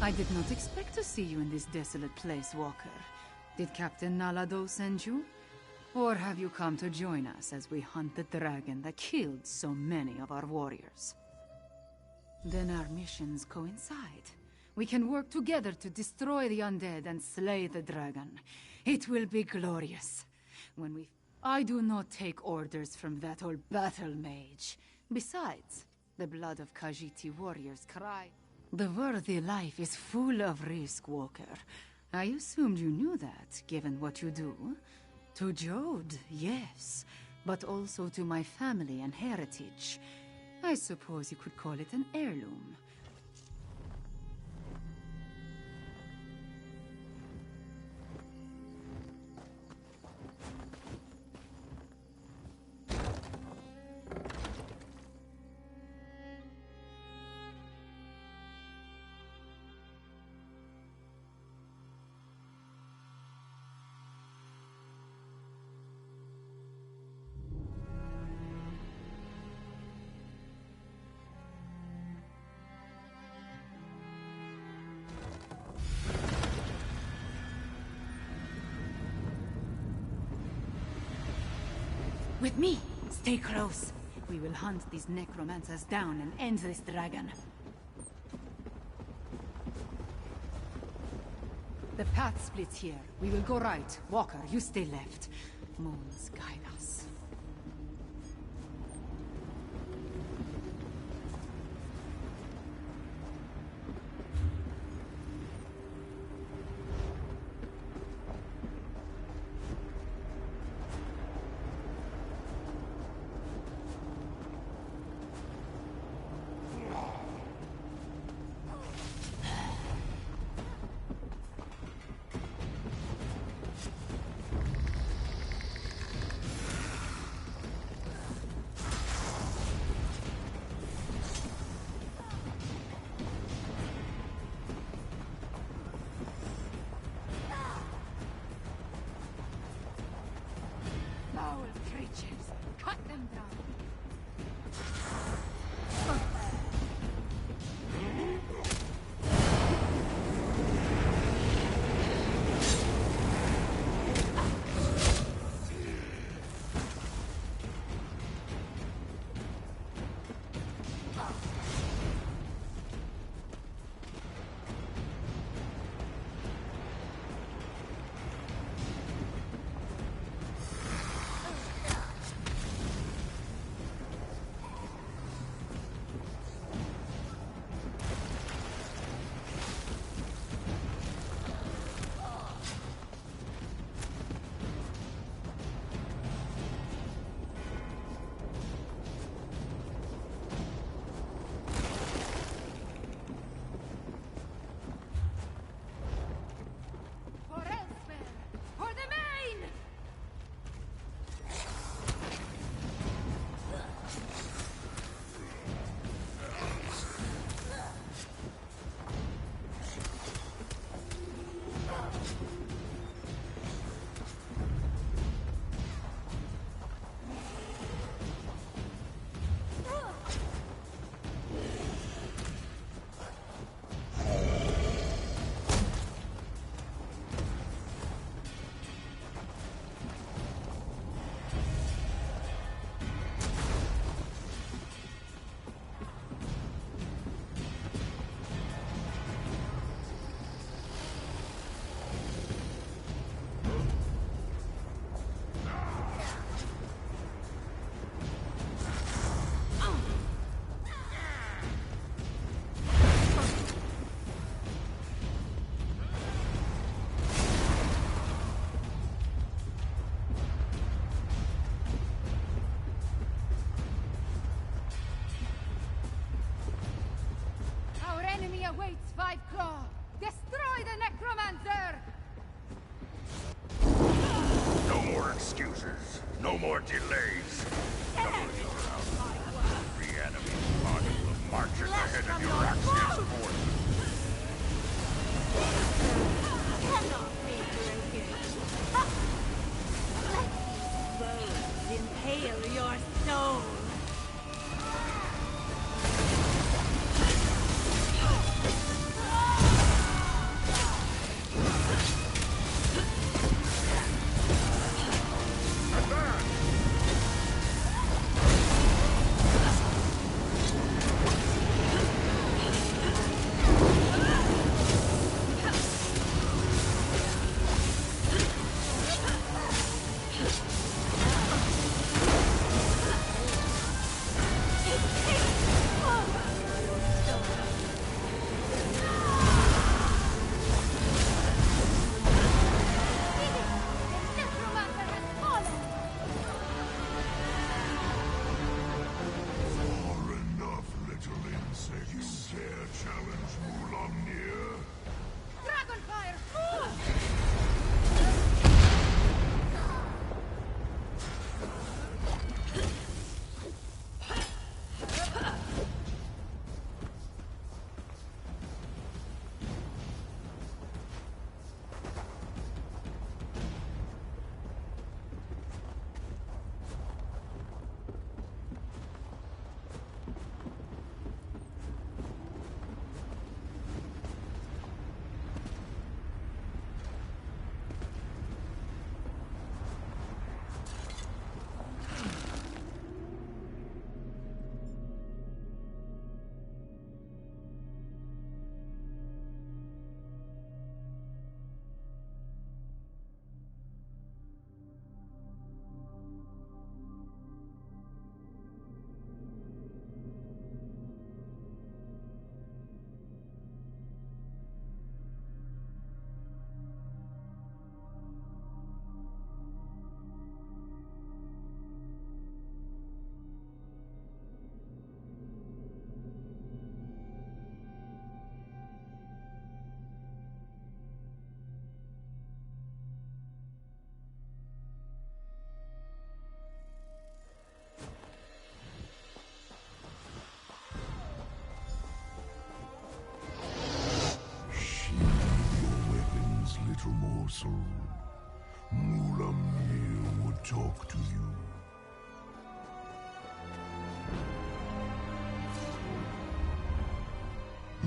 I did not expect to see you in this desolate place, Walker. Did Captain Nalado send you? Or have you come to join us as we hunt the dragon that killed so many of our warriors? Then our missions coincide. We can work together to destroy the undead and slay the dragon. It will be glorious. I do not take orders from that old battle mage. Besides, the blood of Khajiiti warriors cry. The worthy life is full of risk, Walker. I assumed you knew that, given what you do. To Jode, yes, but also to my family and heritage. I suppose you could call it an heirloom. With me! Stay close. We will hunt these necromancers down and end this dragon. The path splits here. We will go right. Walker, you stay left. Moons guide us. Cut them down. Awaits Five Claw! Destroy the necromancer! No more excuses. No more delays. Cover your outline. Every enemy's body will march at the head of your Axios forces. Cannot be broken. Let these bones impale your soul. Little morsel, Mulamir would talk to you.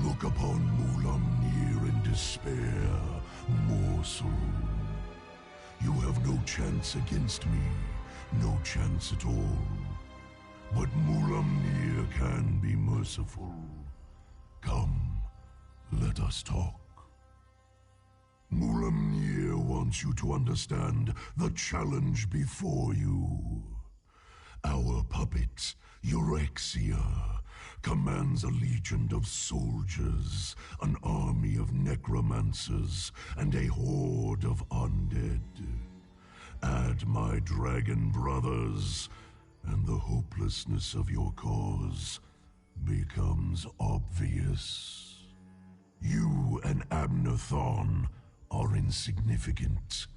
Look upon Mulamir in despair, morsel. You have no chance against me, no chance at all. But Mulamir can be merciful. Come, let us talk. Mulamir wants you to understand the challenge before you. Our puppet, Eurexia, commands a legion of soldiers, an army of necromancers, and a horde of undead. Add my dragon brothers, and the hopelessness of your cause becomes obvious. You and Abnathon are insignificant,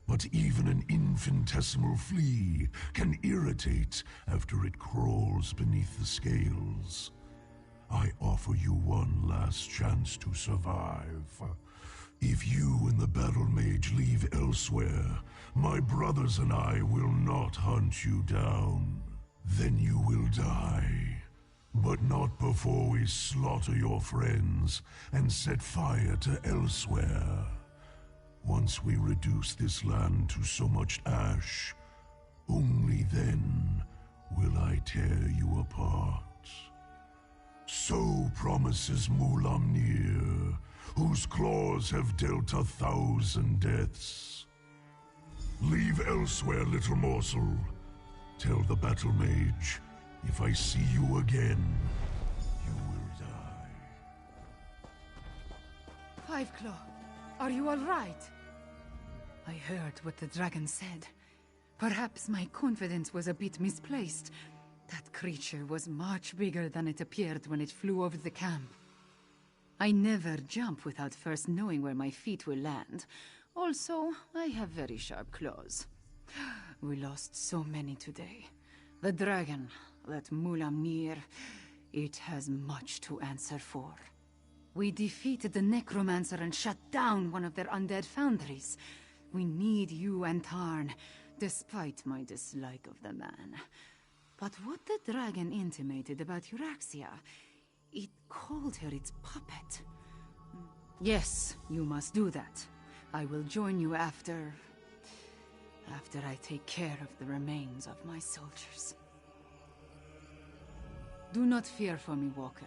but even an infinitesimal flea can irritate after it crawls beneath the scales. I offer you one last chance to survive. If you and the battle mage leave elsewhere, my brothers and I will not hunt you down. Then you will die. But not before we slaughter your friends and set fire to elsewhere. Once we reduce this land to so much ash, only then will I tear you apart. So promises Mulamnir, whose claws have dealt 1,000 deaths. Leave elsewhere, little morsel. Tell the battle mage, if I see you again, you will die. Fiveclaw, are you all right? I heard what the dragon said. Perhaps my confidence was a bit misplaced. That creature was much bigger than it appeared when it flew over the camp. I never jump without first knowing where my feet will land. Also, I have very sharp claws. We lost so many today. The dragon, that Mulamnir, it has much to answer for. We defeated the necromancer and shut down one of their undead foundries. We need you and Tarn, despite my dislike of the man. But what the dragon intimated about Eurexia, it called her its puppet. Yes, you must do that. I will join you after I take care of the remains of my soldiers. Do not fear for me, Walker.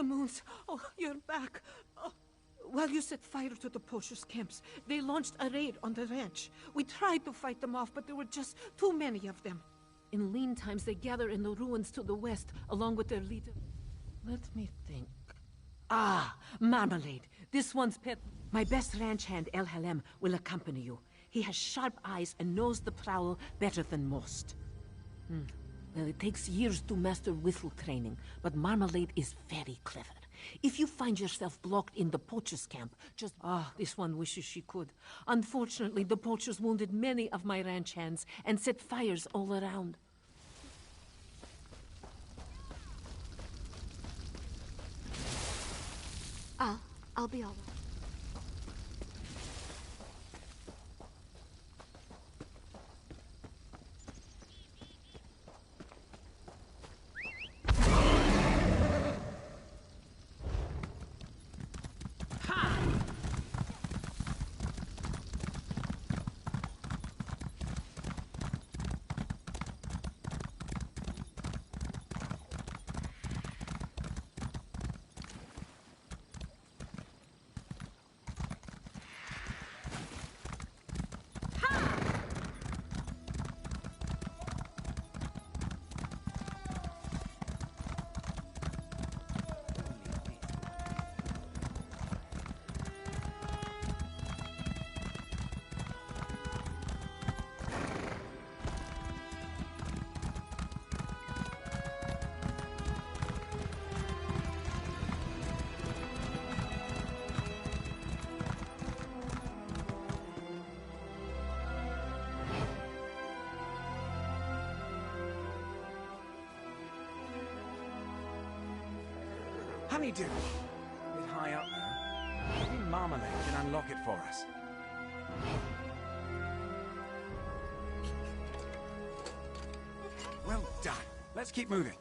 the moons. Oh, you're back. Oh. While you set fire to the poachers' camps, they launched a raid on the ranch. We tried to fight them off, but there were just too many of them. In lean times, they gather in the ruins to the west, along with their leader. Let me think. Ah, Marmalade. This one's pet. My best ranch hand, El Halem, will accompany you. He has sharp eyes and knows the prowl better than most. Well, it takes years to master whistle training, but Marmalade is very clever. If you find yourself blocked in the poachers' camp, just... this one wishes she could. Unfortunately, the poachers wounded many of my ranch hands and set fires all around. I'll be all right. Honeydew! A bit high up now. Maybe Marmalade can unlock it for us. Well done. Let's keep moving.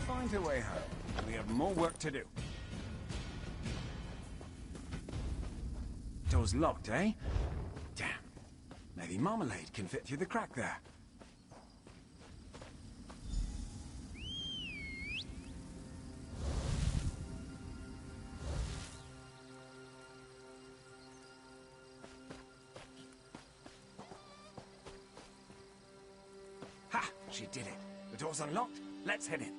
Find a way home. We have more work to do. Door's locked, eh? Damn. Maybe Marmalade can fit through the crack there. Ha! She did it. The door's unlocked. Let's head in.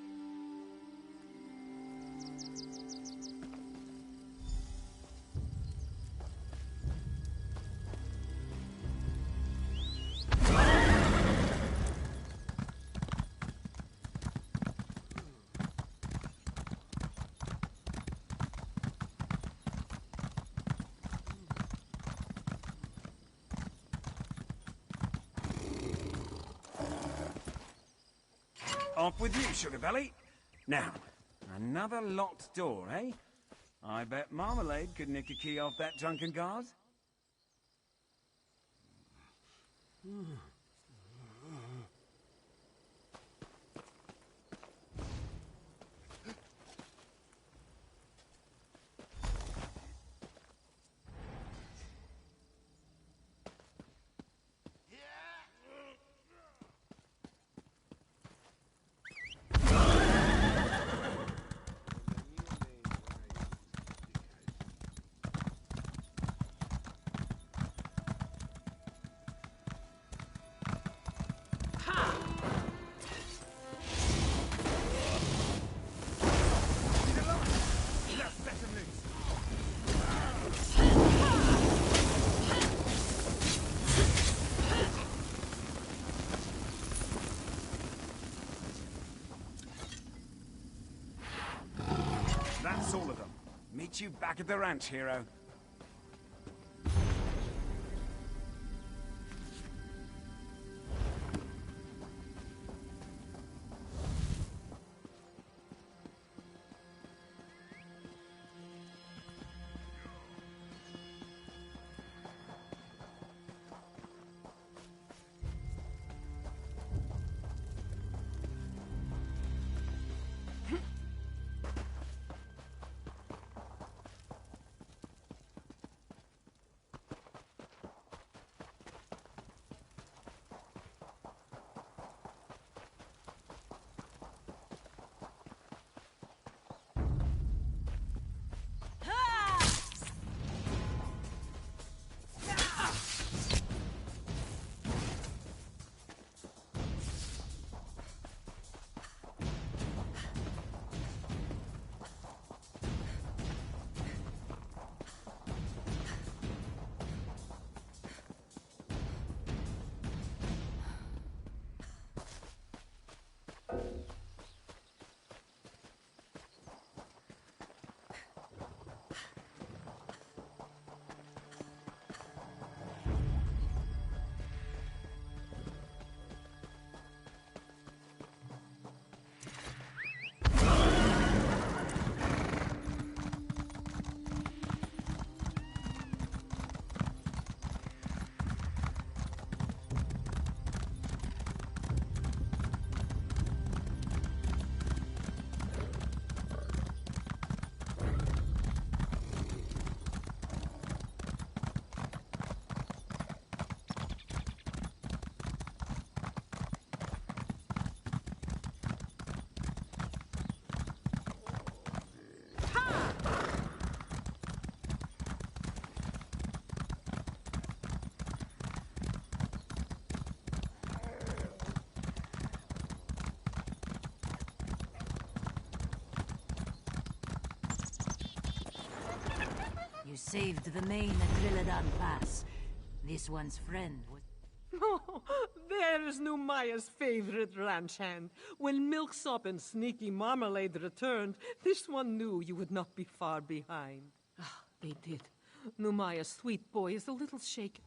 Off with you, Sugar Belly. Now, another locked door, eh? I bet Marmalade could nick a key off that drunken guard. meet you back at the ranch, hero. You saved the main at Lilly Pass. This one's friend was... Oh, there's Numaya's favorite ranch hand. When Milksop and Sneaky Marmalade returned, this one knew you would not be far behind. Ah, they did. Numaya's sweet boy is a little shaken.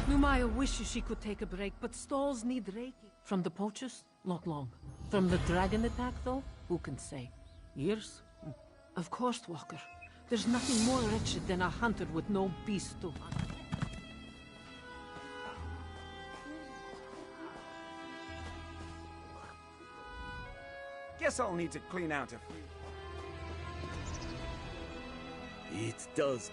Numaya wishes she could take a break, but stalls need raking. From the poachers? Not long. From the dragon attack, though? Who can say? Years? Of course, Walker. There's nothing more wretched than a hunter with no beast to hunt. Guess I'll need to clean out a few. It does.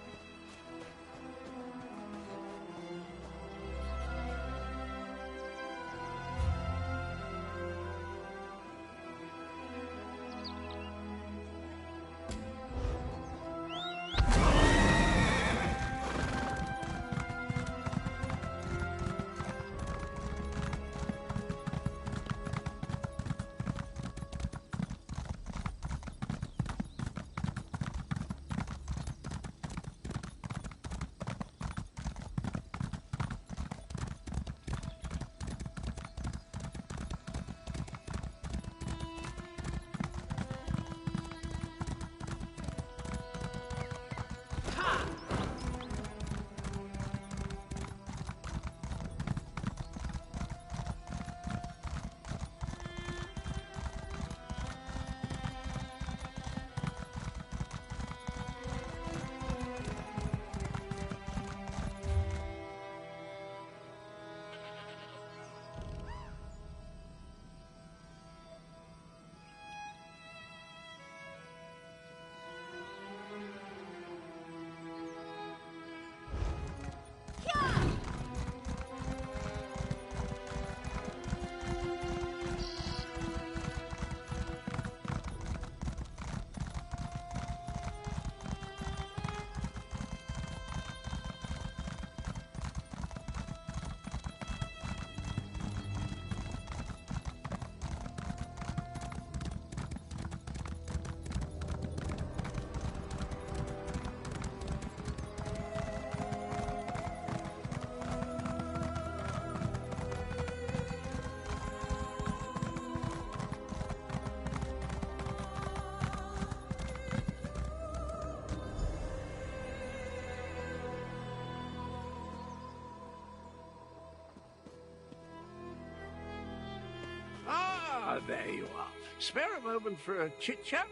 there you are. Spare a moment for a chit-chat?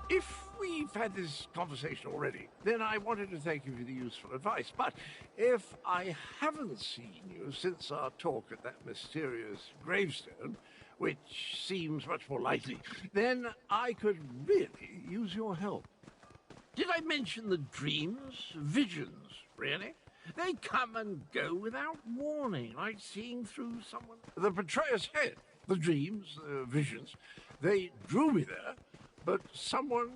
If we've had this conversation already, then I wanted to thank you for the useful advice. But if I haven't seen you since our talk at that mysterious gravestone, which seems much more likely, then I could really use your help. Did I mention the dreams? Visions, really? They come and go without warning, like seeing through someone. The betrayer's head, the dreams, the visions, they drew me there, but someone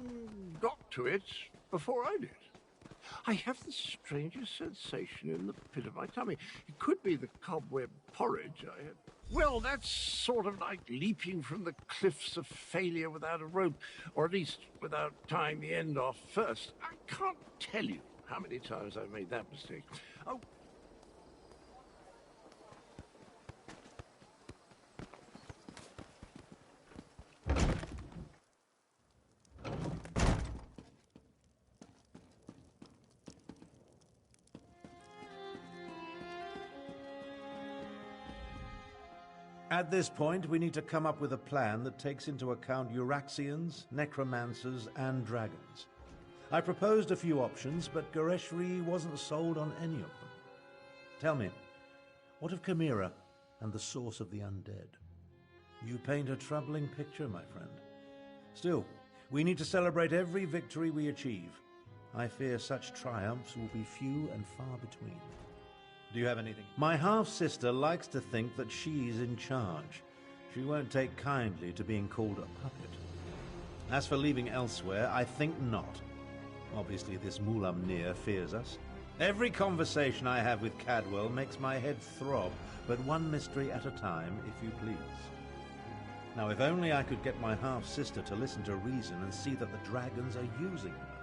got to it before I did. I have the strangest sensation in the pit of my tummy. It could be the cobweb porridge I had. Well, that's sort of like leaping from the cliffs of failure without a rope, or at least without tying the end off first. I can't tell you how many times I've made that mistake. Oh. At this point, we need to come up with a plan that takes into account Euraxians, necromancers, and dragons. I proposed a few options, but Goreshri wasn't sold on any of them. Tell me, what of Chimera and the source of the undead? You paint a troubling picture, my friend. Still, we need to celebrate every victory we achieve. I fear such triumphs will be few and far between. Do you have anything? My half-sister likes to think that she's in charge. She won't take kindly to being called a puppet. As for leaving elsewhere, I think not. Obviously, this Mulamnir fears us. Every conversation I have with Cadwell makes my head throb, but one mystery at a time, if you please. Now, if only I could get my half-sister to listen to reason and see that the dragons are using her.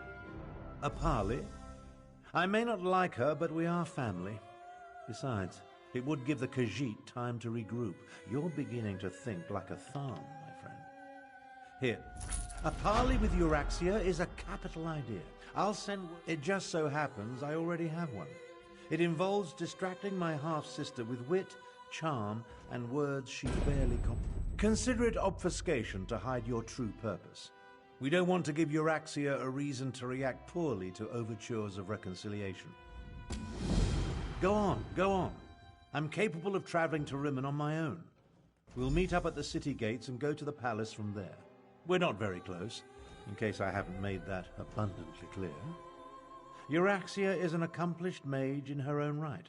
A parley? I may not like her, but we are family. Besides, it would give the Khajiit time to regroup. You're beginning to think like a Tharn, my friend. Here, a parley with Euraxia is a capital idea. I'll send... It just so happens I already have one. It involves distracting my half-sister with wit, charm, and words she barely Consider it obfuscation to hide your true purpose. We don't want to give Euraxia a reason to react poorly to overtures of reconciliation. Go on, go on. I'm capable of traveling to Rimmen on my own. We'll meet up at the city gates and go to the palace from there. We're not very close, in case I haven't made that abundantly clear. Euraxia is an accomplished mage in her own right.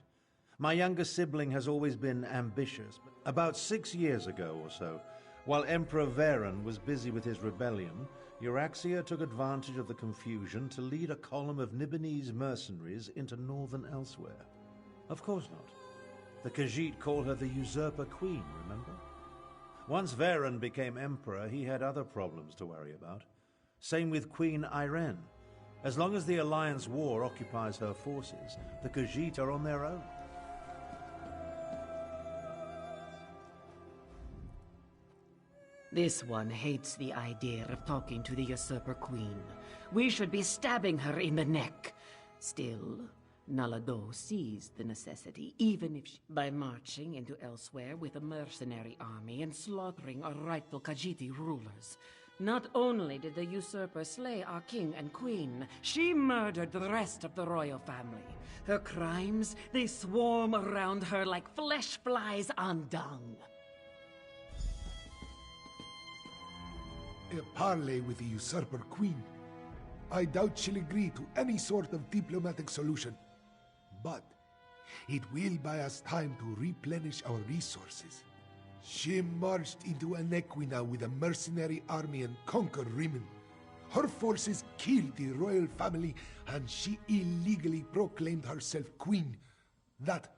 My younger sibling has always been ambitious. About 6 years ago or so, while Emperor Varen was busy with his rebellion, Euraxia took advantage of the confusion to lead a column of Nibonese mercenaries into northern elsewhere. Of course not. The Khajiit call her the Usurper Queen, remember? Once Varen became emperor, he had other problems to worry about. Same with Queen Irene. As long as the Alliance War occupies her forces, the Khajiit are on their own. This one hates the idea of talking to the Usurper Queen. We should be stabbing her in the neck. Still, Nalado sees the necessity, even if by marching into elsewhere with a mercenary army and slaughtering our rightful Khajiiti rulers. Not only did the usurper slay our king and queen, she murdered the rest of the royal family. Her crimes, they swarm around her like flesh flies on dung. A parley with the usurper queen. I doubt she'll agree to any sort of diplomatic solution. But it will buy us time to replenish our resources. She marched into Anequina with a mercenary army and conquered Rimmen. Her forces killed the royal family, and she illegally proclaimed herself queen. That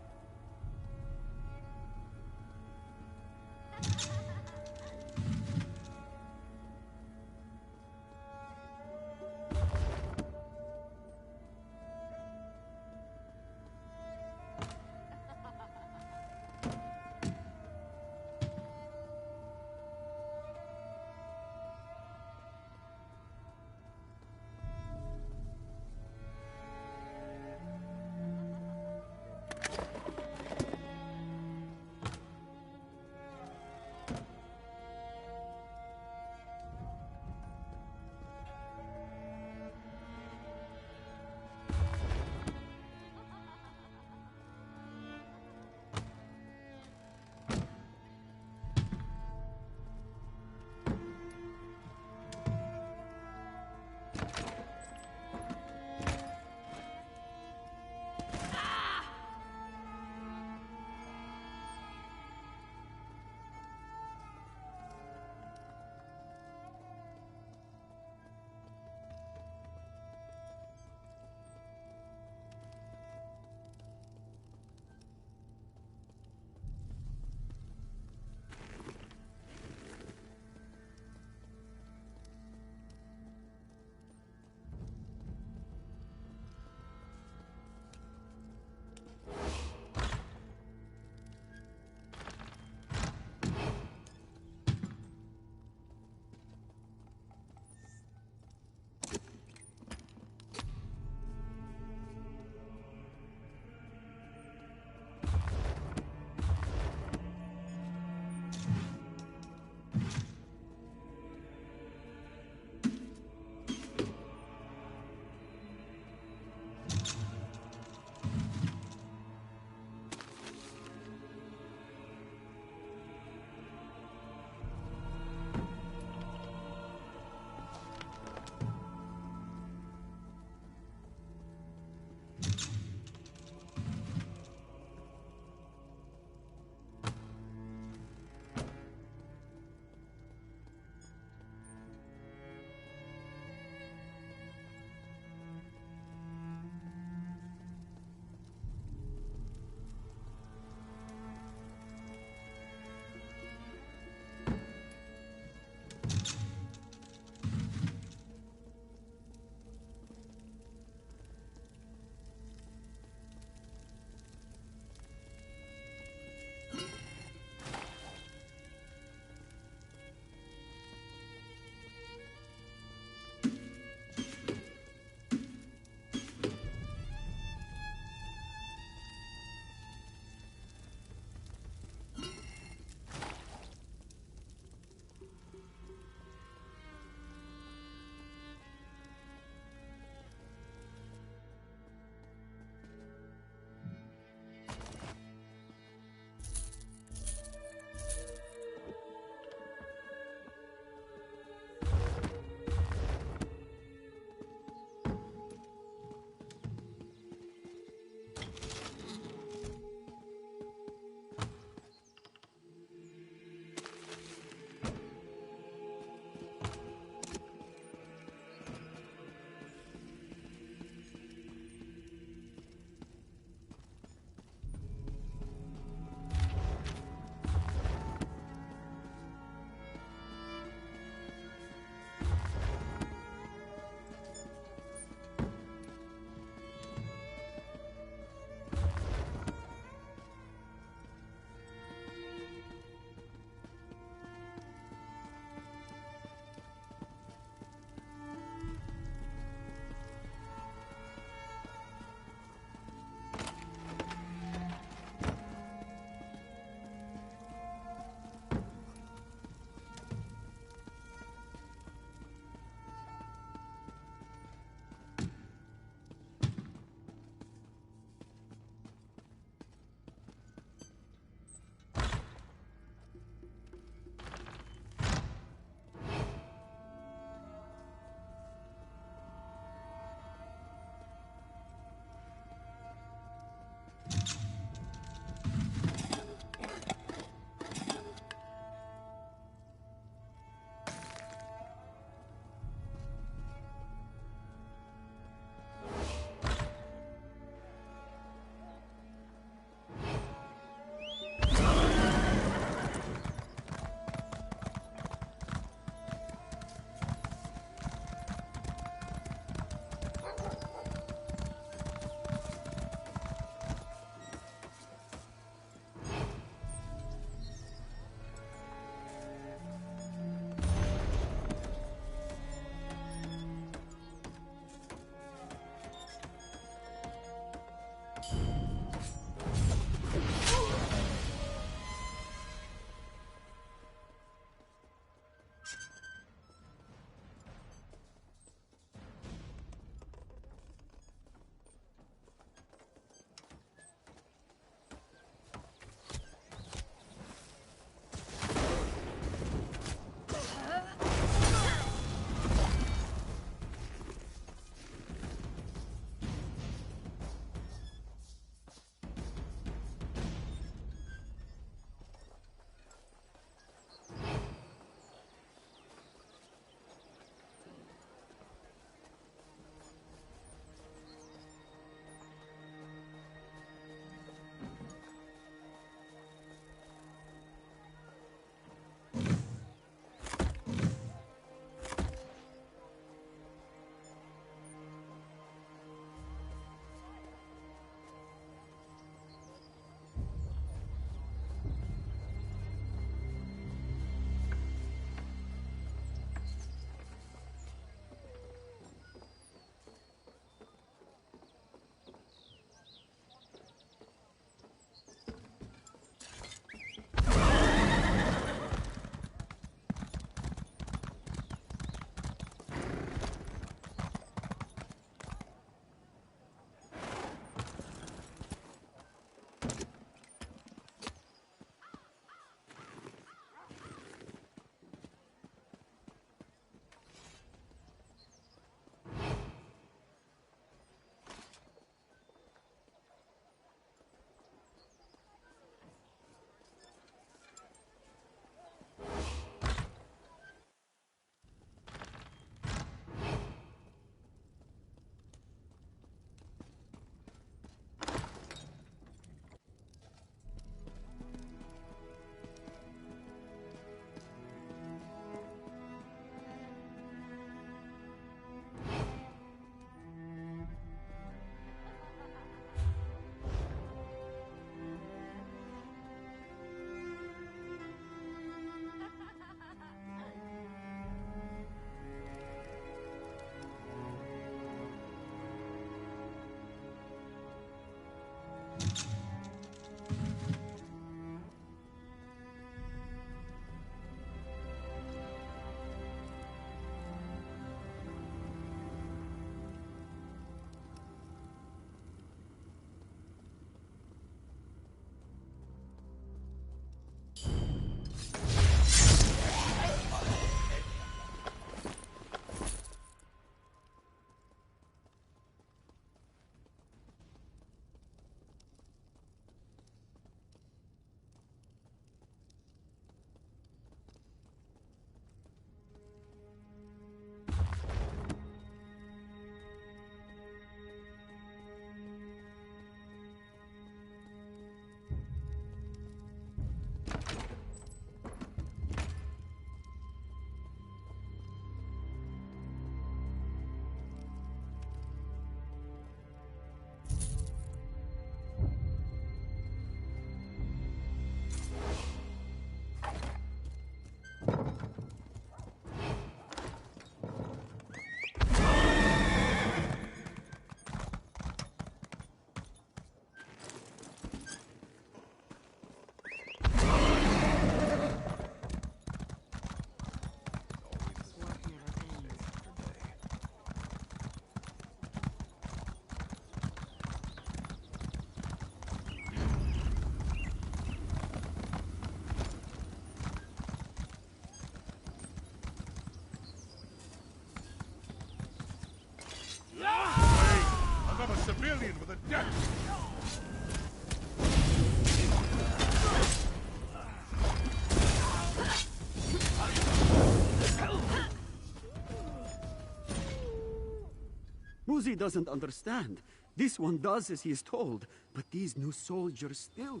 Uzi doesn't understand. This one does as he is told, but these new soldiers still...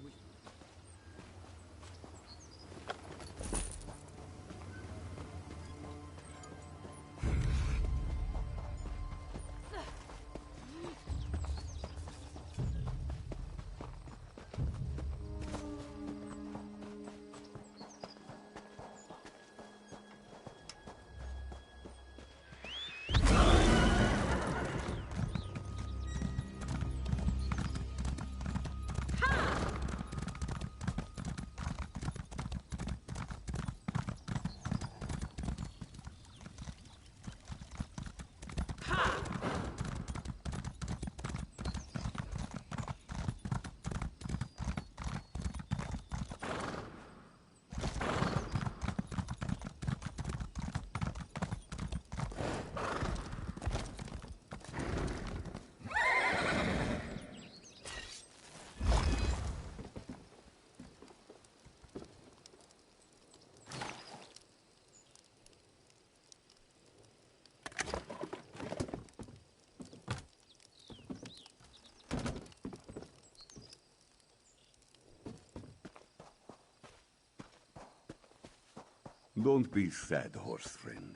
Don't be sad, horse friend.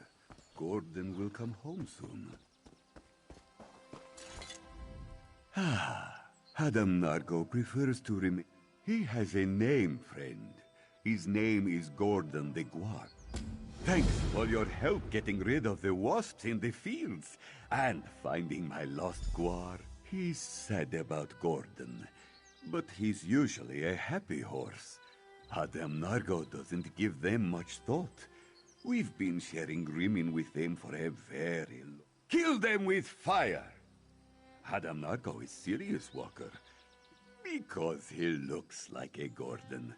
Gordon will come home soon. Adam Nargo prefers to remain... He has a name, friend. His name is Gordon the Guar. Thanks for your help getting rid of the wasps in the fields and finding my lost Guar. He's sad about Gordon, but he's usually a happy horse. Adam Nargo doesn't give them much thought. We've been sharing Rimin with them for a very long... Kill them with fire! Adam Nargo is serious, Walker, because he looks like a Gordon.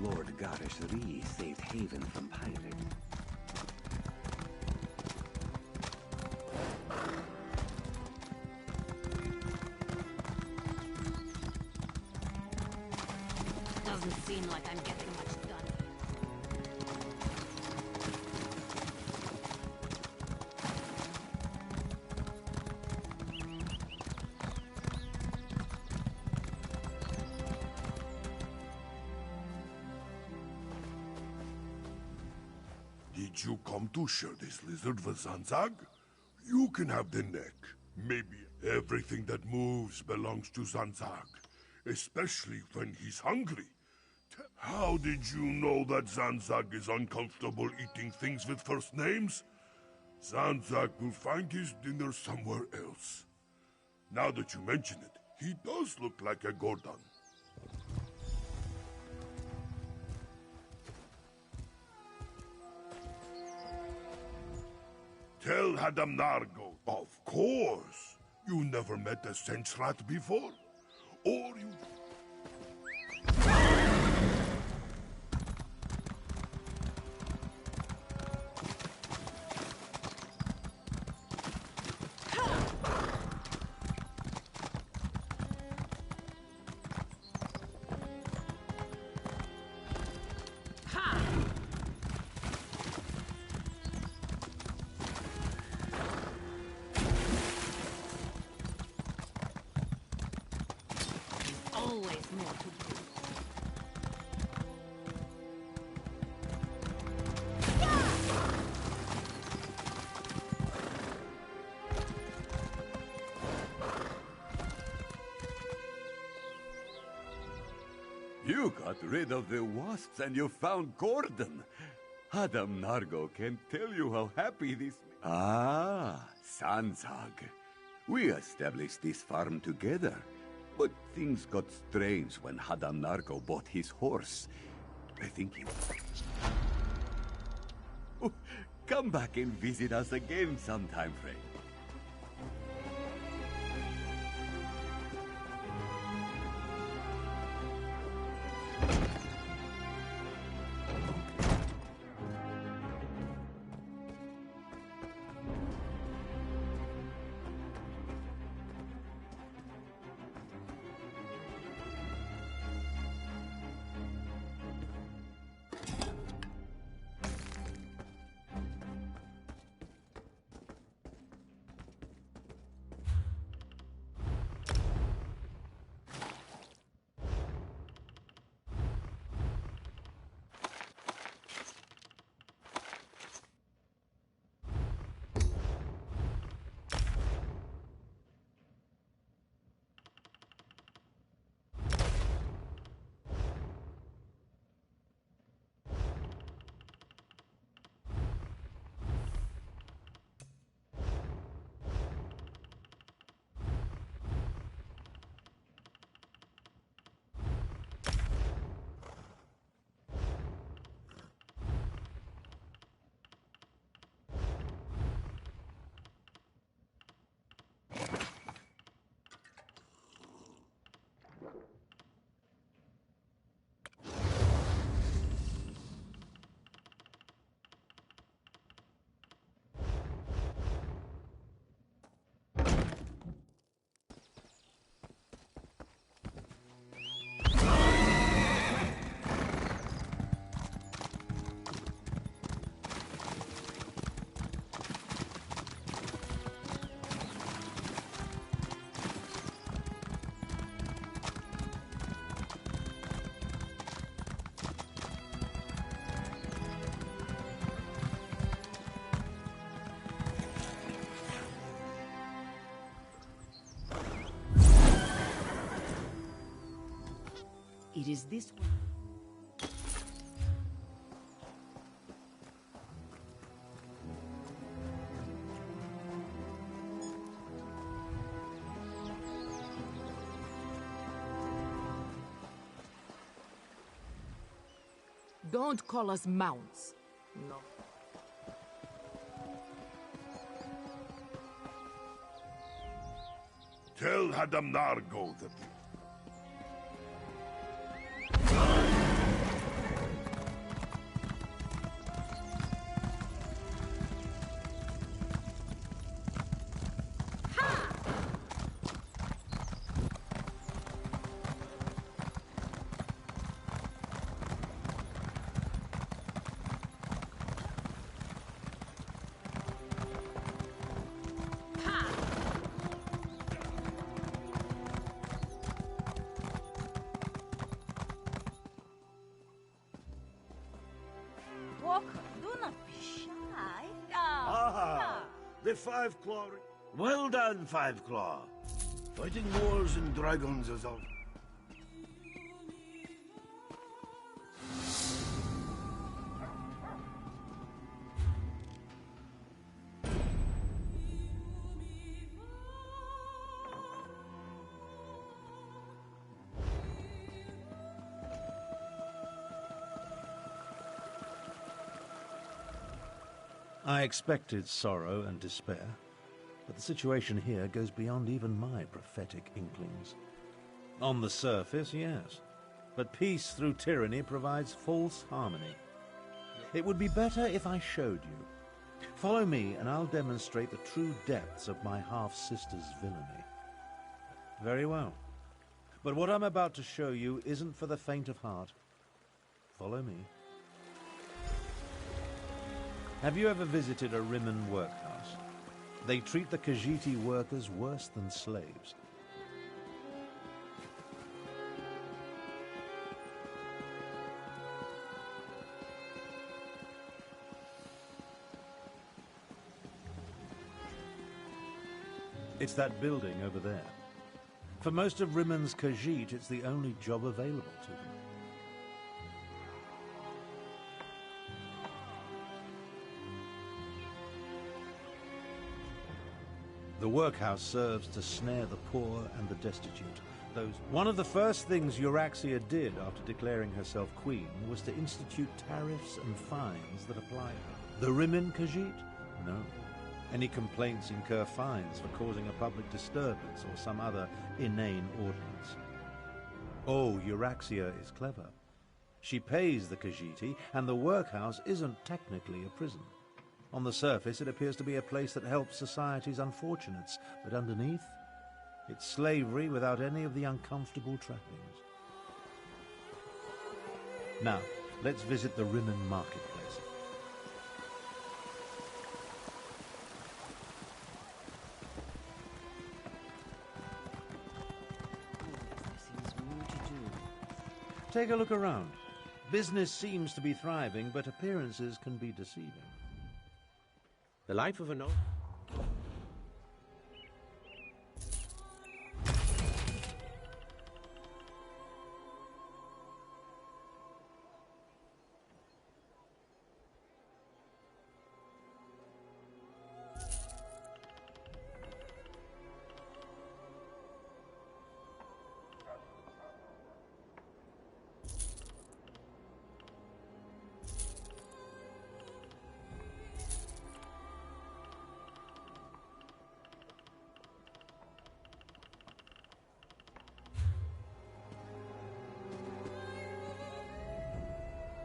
Lord Garishri saved Haven from pirates. Doesn't seem like I'm getting much done. Did you come to share this lizard with Zanzag? You can have the neck. Maybe everything that moves belongs to Zanzag, especially when he's hungry. How did you know that Zanzag is uncomfortable eating things with first names? Zanzag will find his dinner somewhere else. Now that you mention it, he does look like a Gordon. Tell Hadam Nargo. Of course. You never met a Sentrat before? Or you... Always more to do. You got rid of the wasps and you found Gordon. Hadam Nargo can tell you how happy this... Ah, Sanzag. We established this farm together. But things got strange when Hadam Nargo bought his horse. I think he... Oh, come back and visit us again sometime, friend. It is this one. Don't call us mounts. No. Tell Hadam Nargo that... Walker, do not be shy. Ah, the Five Claw. Well done, Five Claw. Fighting wars and dragons is all. I expected sorrow and despair, but the situation here goes beyond even my prophetic inklings. On the surface, yes, but peace through tyranny provides false harmony. It would be better if I showed you. Follow me and I'll demonstrate the true depths of my half-sister's villainy. Very well. But what I'm about to show you isn't for the faint of heart. Follow me. Have you ever visited a Rimmen workhouse? They treat the Khajiit workers worse than slaves. It's that building over there. For most of Rimmen's Khajiit, it's the only job available to them. The workhouse serves to snare the poor and the destitute. One of the first things Euraxia did after declaring herself queen was to institute tariffs and fines that apply. The Rimmen Khajiit? No. Any complaints incur fines for causing a public disturbance or some other inane ordinance. Oh, Euraxia is clever. She pays the Khajiit, and the workhouse isn't technically a prison. On the surface, it appears to be a place that helps society's unfortunates, but underneath, it's slavery without any of the uncomfortable trappings. Now, let's visit the Rimmen marketplace. Take a look around. Business seems to be thriving, but appearances can be deceiving. The life of an old...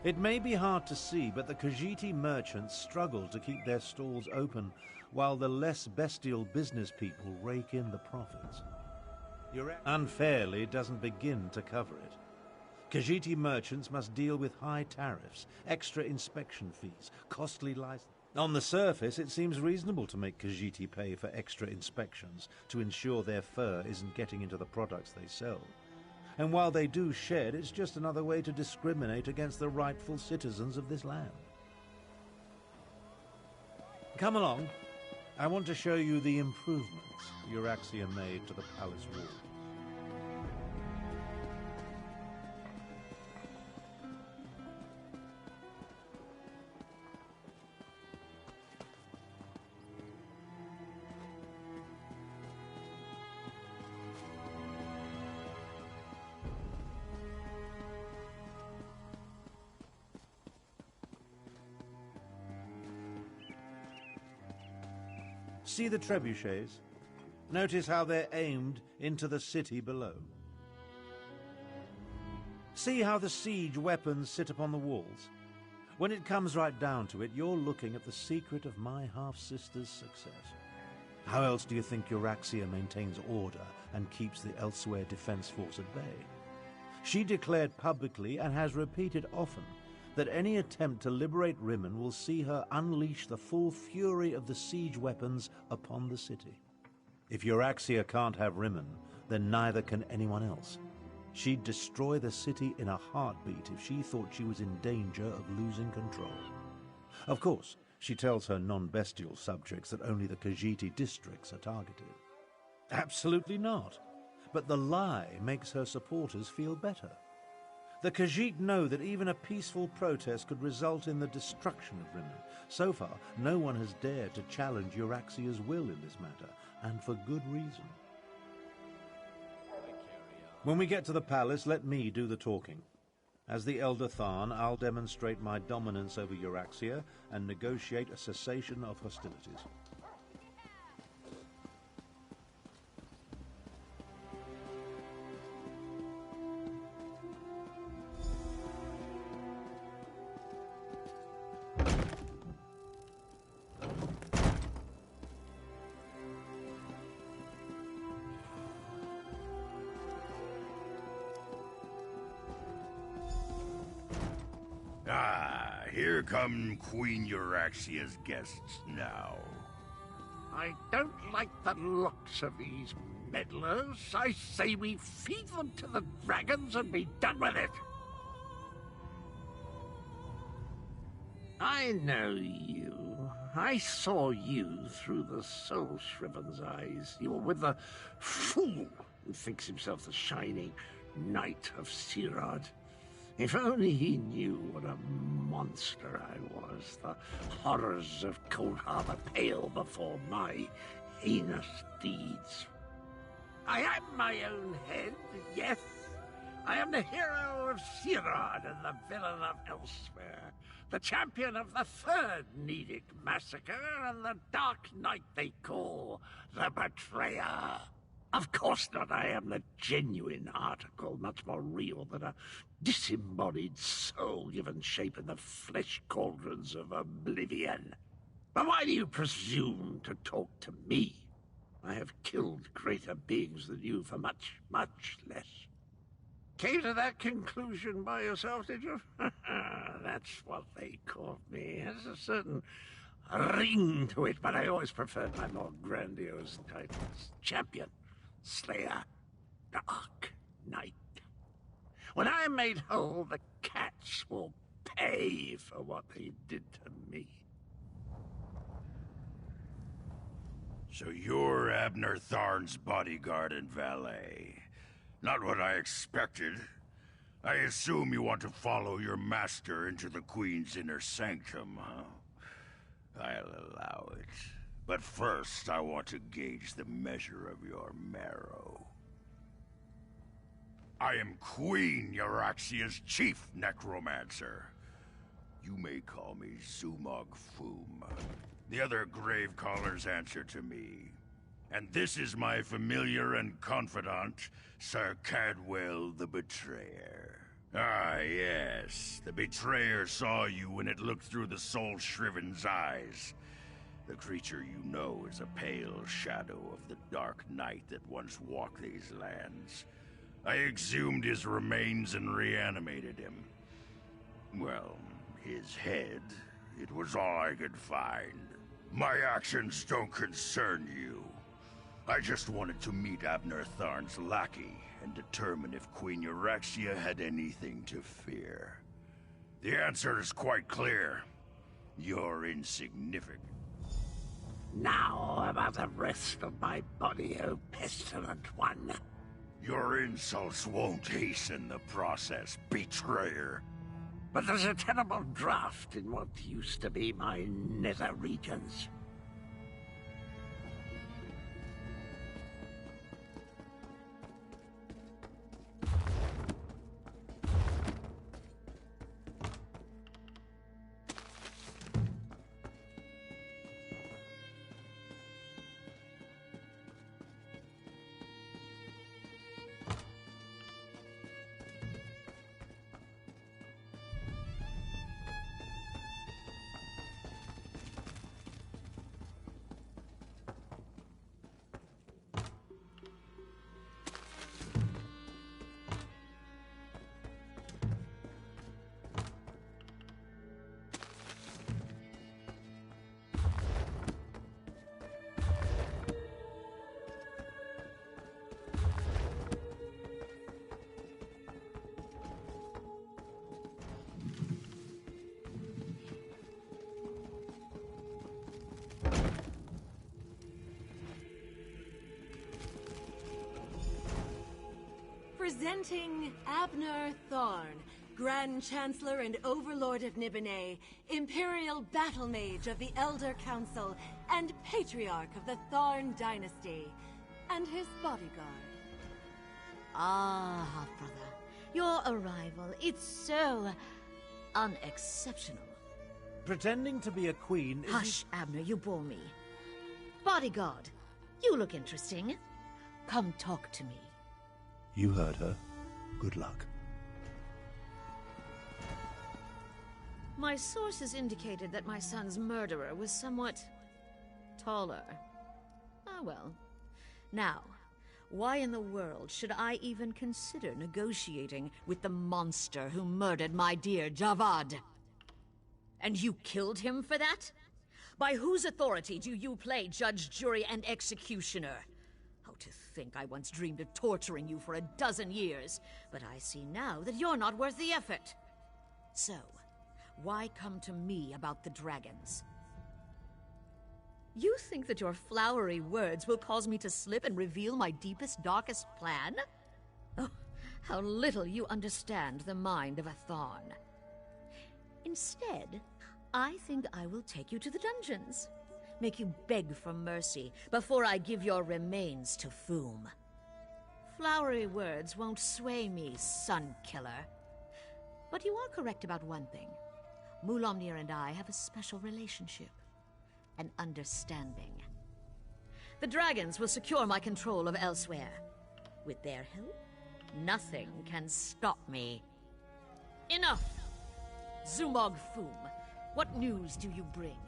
It may be hard to see, but the Khajiit merchants struggle to keep their stalls open, while the less bestial business people rake in the profits. Unfairly doesn't begin to cover it. Khajiit merchants must deal with high tariffs, extra inspection fees, costly licenses. On the surface, it seems reasonable to make Khajiit pay for extra inspections to ensure their fur isn't getting into the products they sell. And while they do shed, it's just another way to discriminate against the rightful citizens of this land. Come along. I want to show you the improvements Euraxia made to the palace wall. See the trebuchets? Notice how they're aimed into the city below. See how the siege weapons sit upon the walls? When it comes right down to it, you're looking at the secret of my half-sister's success. How else do you think Euraxia maintains order and keeps the elsewhere defense force at bay? She declared publicly and has repeated often that any attempt to liberate Rimmen will see her unleash the full fury of the siege weapons upon the city. If Euraxia can't have Rimmen, then neither can anyone else. She'd destroy the city in a heartbeat if she thought she was in danger of losing control. Of course, she tells her non-bestial subjects that only the Khajiit districts are targeted. Absolutely not. But the lie makes her supporters feel better. The Khajiit know that even a peaceful protest could result in the destruction of Rimmen. So far, no one has dared to challenge Euraxia's will in this matter, and for good reason. When we get to the palace, let me do the talking. As the Elder Tharn, I'll demonstrate my dominance over Euraxia and negotiate a cessation of hostilities. Ah, here come Queen Euraxia's guests now. I don't like the looks of these meddlers. I say we feed them to the dragons and be done with it. I know you. I saw you through the soul-shriven's eyes. You were with the fool who thinks himself the shining knight of Sirad. If only he knew what a monster I was. The horrors of Cold Harbor pale before my heinous deeds. I am my own head, yes. I am the hero of Sirad and the villain of Elsewhere. The champion of the Third Nedic Massacre and the Dark Knight they call the Betrayer. Of course not. I am the genuine article, much more real than a disembodied soul given shape in the flesh cauldrons of oblivion. But why do you presume to talk to me? I have killed greater beings than you for much, much less. Came to that conclusion by yourself, did you? That's what they called me. It has a certain ring to it, but I always preferred my more grandiose titles. Champion, Slayer, Dark Knight. When I am made whole, the cats will pay for what they did to me. So you're Abner Tharn's bodyguard and valet. Not what I expected. I assume you want to follow your master into the Queen's inner sanctum, huh? I'll allow it. But first, I want to gauge the measure of your marrow. I am Queen Euraxia's chief necromancer. You may call me Zumog Foom. The other grave callers answer to me. And this is my familiar and confidant, Sir Cadwell the Betrayer. Ah, yes. The Betrayer saw you when it looked through the soul-shriven's eyes. The creature you know is a pale shadow of the Dark Knight that once walked these lands. I exhumed his remains and reanimated him. Well, his head, it was all I could find. My actions don't concern you. I just wanted to meet Abner Tharn's lackey and determine if Queen Euraxia had anything to fear. The answer is quite clear. You're insignificant. Now about the rest of my body, O pestilent one. Your insults won't hasten the process, betrayer. But there's a terrible draft in what used to be my nether regions. Presenting Abner Tharn, Grand Chancellor and Overlord of Nibene, Imperial Battle Mage of the Elder Council, and Patriarch of the Tharn Dynasty, and his bodyguard. Ah, half-brother, Your arrival, it's so unexceptional. Pretending to be a queen is... Hush, Abner, you bore me. Bodyguard, you look interesting. Come talk to me. You heard her. Good luck. My sources indicated that my son's murderer was somewhat taller. Ah, well. Now, why in the world should I even consider negotiating with the monster who murdered my dear Javad? And you killed him for that? By whose authority do you play judge, jury, and executioner? Oh, to think I once dreamed of torturing you for a dozen years, but I see now that you're not worth the effort. So, why come to me about the dragons? You think that your flowery words will cause me to slip and reveal my deepest, darkest plan? Oh, how little you understand the mind of a Thorn. Instead, I think I will take you to the dungeons. Make you beg for mercy before I give your remains to Foom. Flowery words won't sway me, Sun Killer. But you are correct about one thing. Mulomnir and I have a special relationship. An understanding. The dragons will secure my control of Elsewhere. With their help, nothing can stop me. Enough! Zumog Foom, what news do you bring?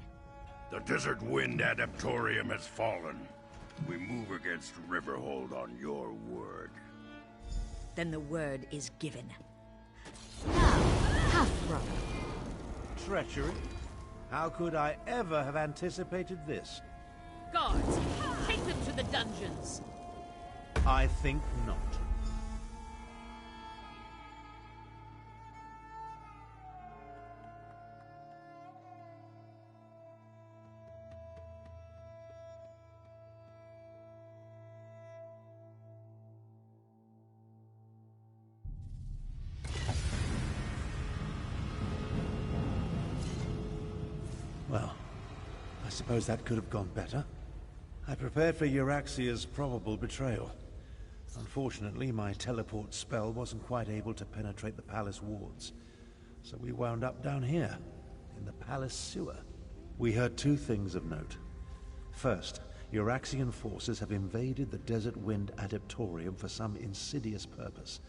The Desert Wind Adaptorium has fallen. We move against Riverhold on your word. Then the word is given. Now, half-brother. Treachery? How could I ever have anticipated this? Guards, take them to the dungeons! I think not. Well, I suppose that could have gone better. I prepared for Euraxia's probable betrayal. Unfortunately, my teleport spell wasn't quite able to penetrate the palace wards, so we wound up down here, in the palace sewer. We heard two things of note. First, Euraxian forces have invaded the Desert Wind Adaptorium for some insidious purpose.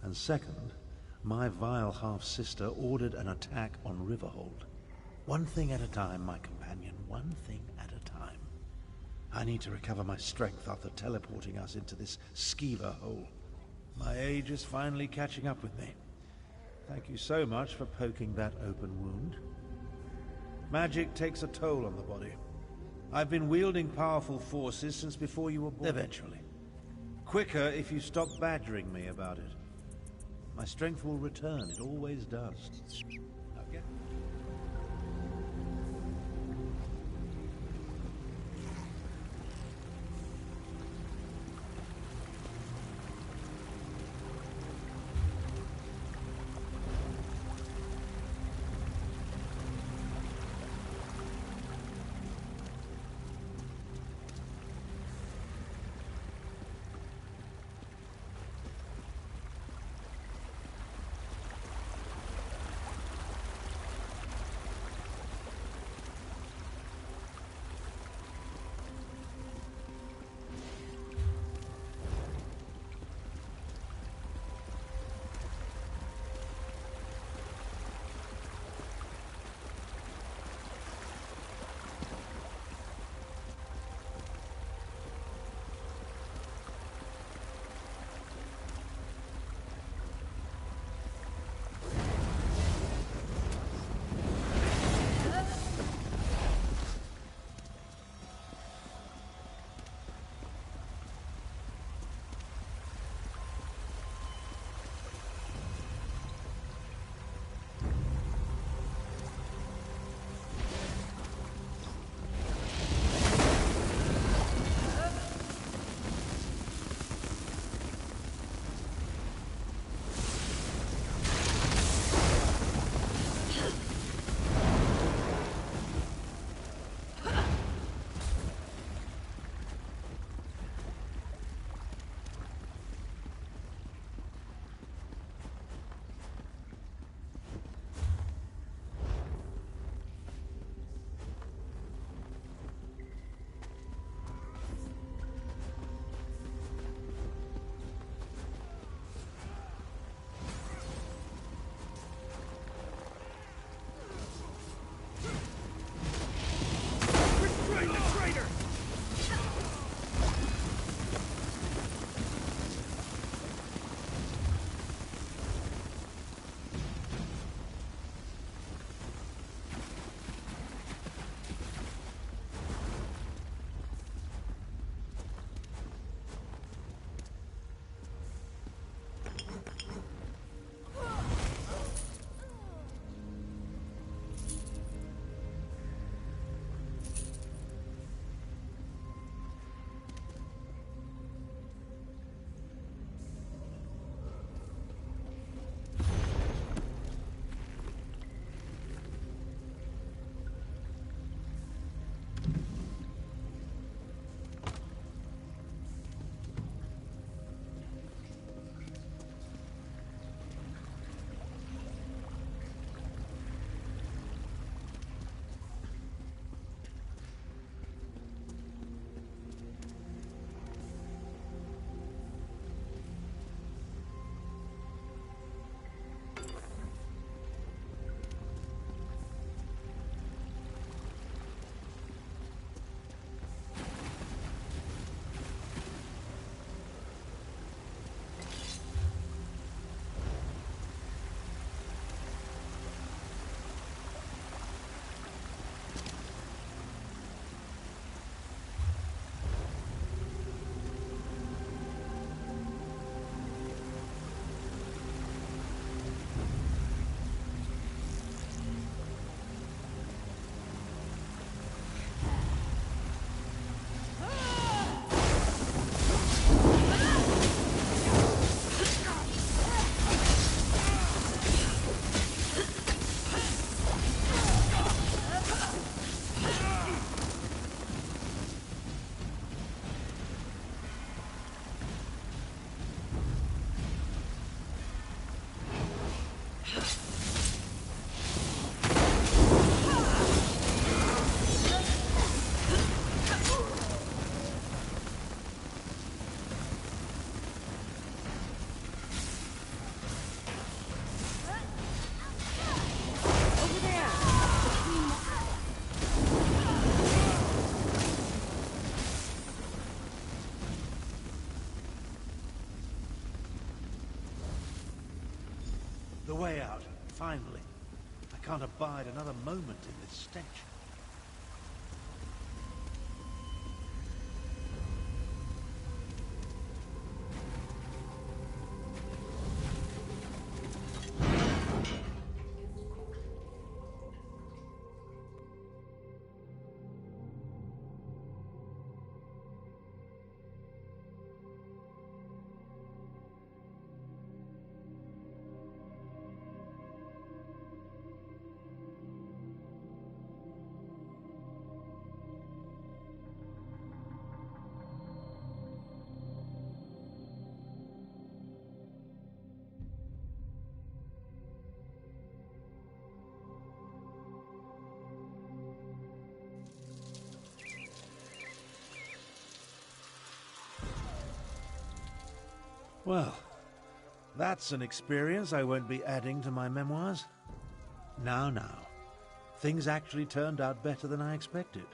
And second, my vile half-sister ordered an attack on Riverhold. One thing at a time, my companion, one thing at a time. I need to recover my strength after teleporting us into this skeever hole. My age is finally catching up with me. Thank you so much for poking that open wound. Magic takes a toll on the body. I've been wielding powerful forces since before you were born. Eventually. Quicker if you stop badgering me about it. My strength will return, it always does. Okay. finally. I can't abide another moment in this stench. Well, that's an experience I won't be adding to my memoirs. Now. Things actually turned out better than I expected.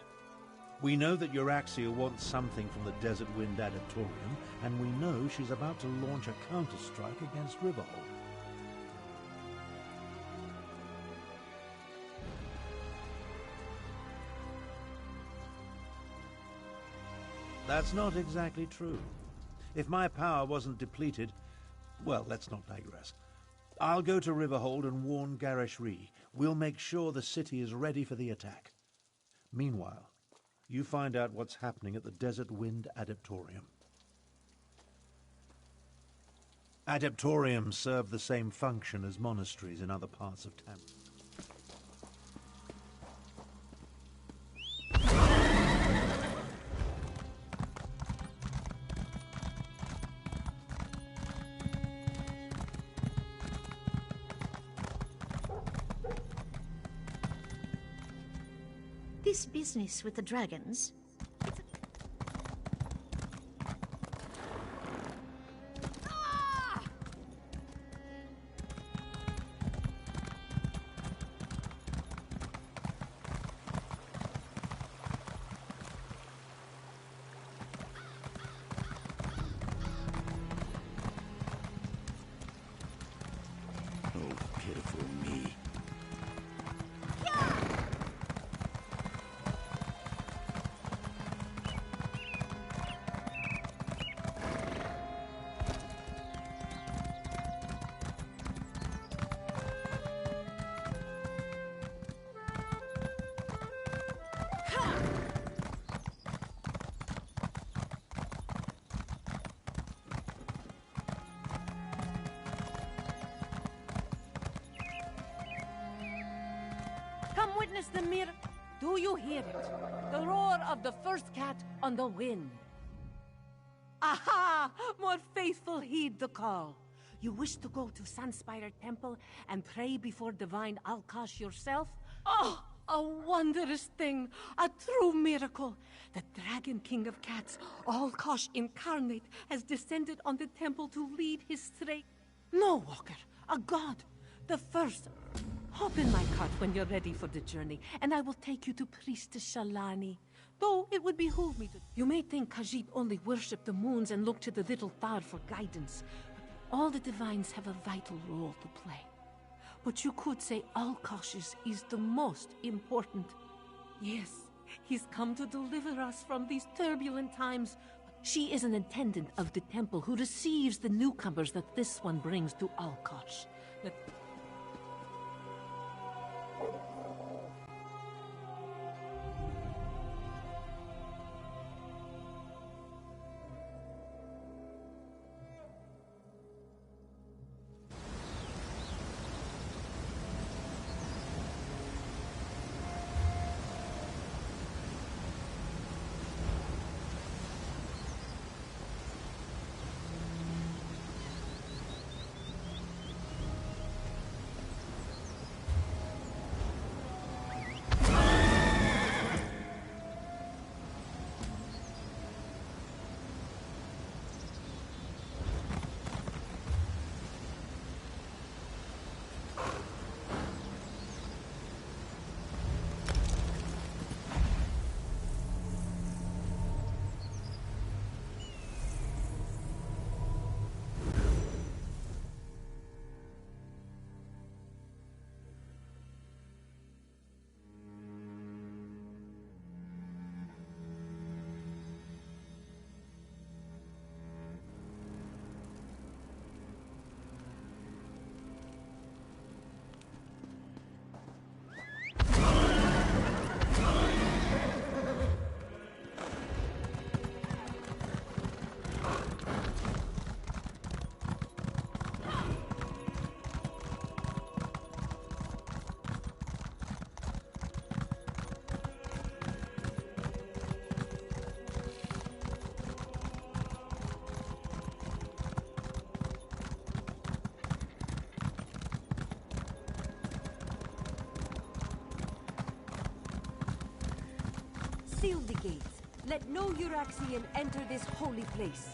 We know that Euraxia wants something from the Desert Wind Adaptorium, and we know she's about to launch a counter-strike against Riverhold. That's not exactly true. If my power wasn't depleted... Well, let's not digress. I'll go to Riverhold and warn Garishri. We'll make sure the city is ready for the attack. Meanwhile, you find out what's happening at the Desert Wind Adaptorium. Adaptoriums serve the same function as monasteries in other parts of Tamriel. This business with the dragons... Come witness the miracle. Do you hear it? The roar of the first cat on the wind. Aha! More faithful heed the call. You wish to go to Sunspire Temple and pray before divine Alkash yourself? Oh, a wondrous thing. A true miracle. The Dragon King of Cats, Alkash incarnate, has descended on the temple to lead his stray... No, Walker. A god. The first... Hop in my cart when you're ready for the journey, and I will take you to Priestess Shalani. Though it would behoove me to... You may think Khajiit only worship the moons and look to the little Thar for guidance. All the divines have a vital role to play. But you could say Alkash's is the most important. Yes, he's come to deliver us from these turbulent times. She is an attendant of the temple who receives the newcomers that this one brings to Alkash. Seal the gates. Let no Euraxian enter this holy place.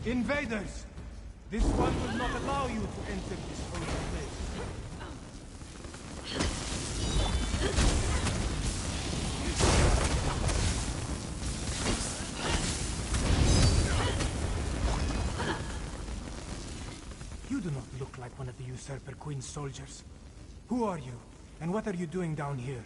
Invaders! This one will not allow you to enter this holy place. You do not look like one of the Usurper Queen's soldiers. Who are you, and what are you doing down here?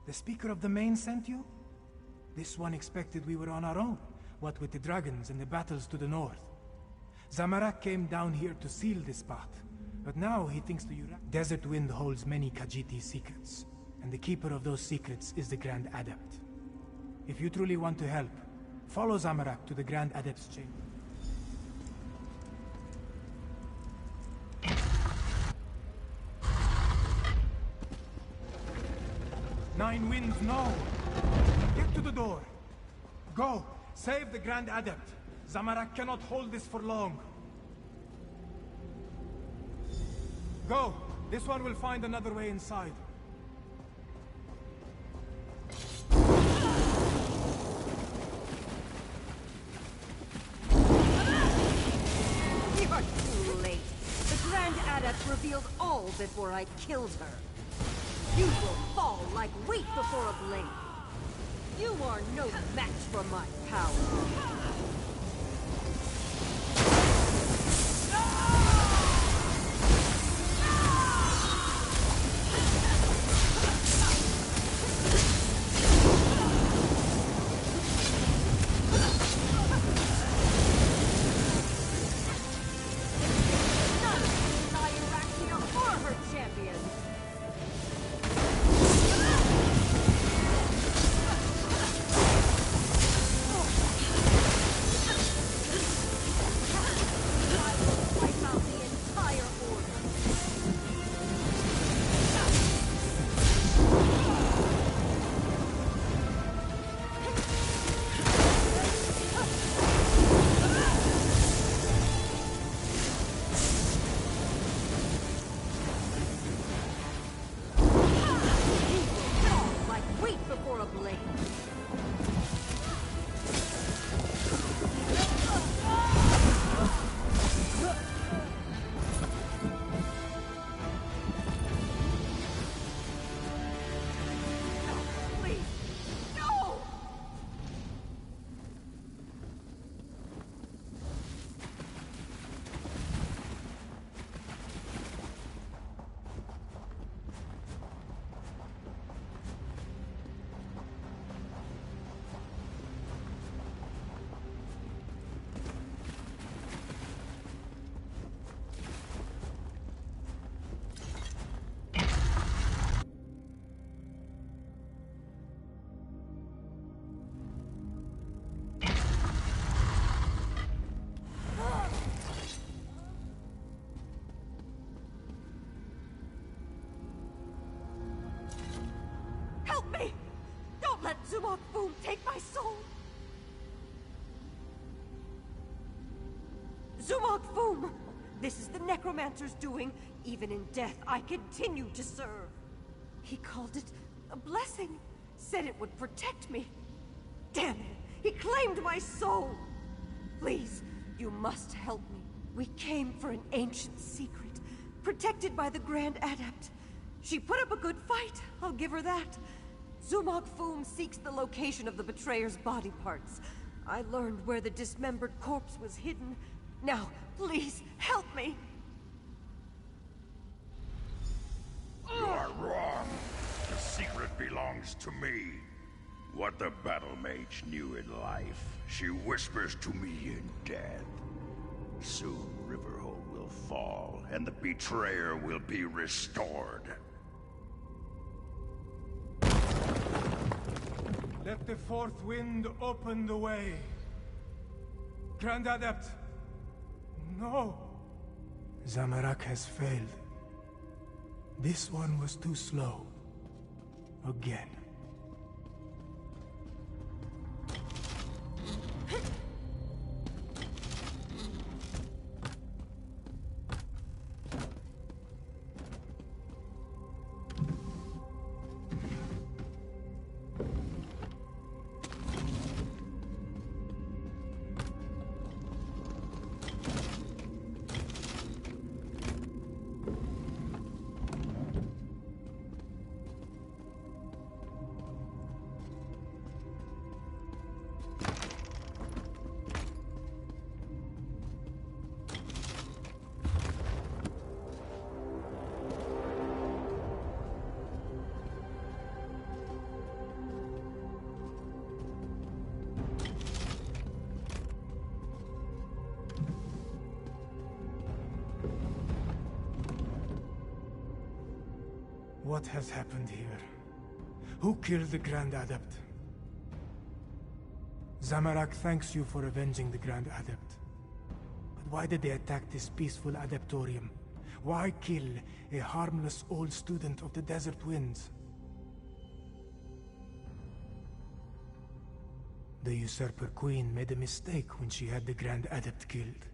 The Speaker of the Main sent you? This one expected we were on our own, what with the dragons and the battles to the north. Zamorak came down here to seal this path, but now he thinks the Desert Wind holds many Khajiit secrets, and the keeper of those secrets is the Grand Adept. If you truly want to help, follow Zamorak to the Grand Adept's chamber. Nine Winds, no! Get to the door! Go! Save the Grand Adept! Zamorak cannot hold this for long! Go! This one will find another way inside. You are too late! The Grand Adept revealed all before I killed her. You will fall like wheat before a blade. You are no match for my power. Zumok Foom, take my soul! Zumok Foom! This is the Necromancer's doing. Even in death, I continue to serve. He called it a blessing. Said it would protect me. Damn it! He claimed my soul! Please, you must help me. We came for an ancient secret, protected by the Grand Adept. She put up a good fight, I'll give her that. Zumok Foom seeks the location of the betrayer's body parts. I learned where the dismembered corpse was hidden. Now, please, help me! You are wrong. The secret belongs to me. What the Battle Mage knew in life, she whispers to me in death. Soon Riverhold will fall, and the betrayer will be restored. Let the fourth wind open the way. Grand Adept! No! Zamorak has failed. This one was too slow. Again. What has happened here? Who killed the Grand Adept? Zamorak thanks you for avenging the Grand Adept. But why did they attack this peaceful Adeptorium? Why kill a harmless old student of the Desert Winds? The Usurper Queen made a mistake when she had the Grand Adept killed.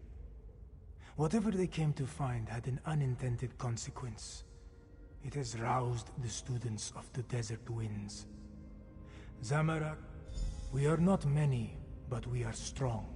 Whatever they came to find had an unintended consequence. It has roused the students of the Desert Winds. Zamorak, we are not many, but we are strong.